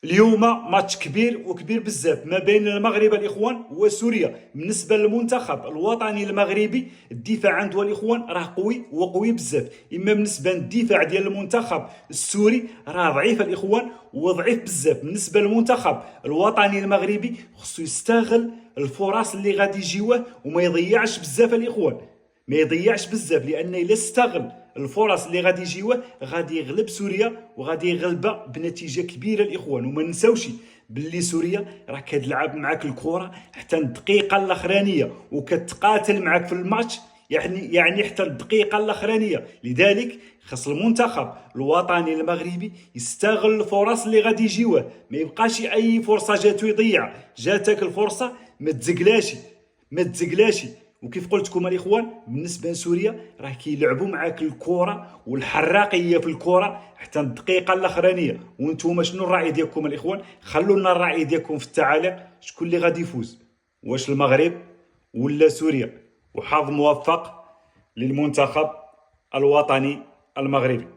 اليوم ماتش كبير وكبير بزاف ما بين المغرب الاخوان وسوريا. بالنسبه للمنتخب الوطني المغربي الدفاع عنده الاخوان راه قوي وقوي بزاف، اما بالنسبه للدفاع ديال المنتخب السوري راه ضعيف الاخوان وضعيف بزاف. بالنسبه للمنتخب الوطني المغربي خصو يستغل الفرص اللي غادي يجيوه وما يضيعش بزاف الاخوان، ما يضيعش بزاف، لان الا استغل الفرص اللي غادي يجيوه غادي يغلب سوريا وغادي يغلبها بنتيجه كبيره الاخوان. وما نساوش باللي سوريا راه كتلعب معاك الكره حتى الدقيقه الاخرانيه وكتقاتل معاك في الماتش، يعني حتى الدقيقه الاخرانيه. لذلك خاص المنتخب الوطني المغربي يستغل الفرص اللي غادي يجيوه، ما يبقاش اي فرصه جاتو يضيع. جاتك الفرصه ما تزقلاش. وكيف قلت لكم الاخوان بالنسبه لسوريا راه كيلعبوا معاك الكره والحراقيه في الكره حتى الدقيقه الاخرانيه. وانتم شنو الراي ديالكم الاخوان؟ خلوا لنا الراي ديالكم في التعاليق، شكون اللي غادي يفوز، واش المغرب ولا سوريا؟ وحظ موفق للمنتخب الوطني المغربي.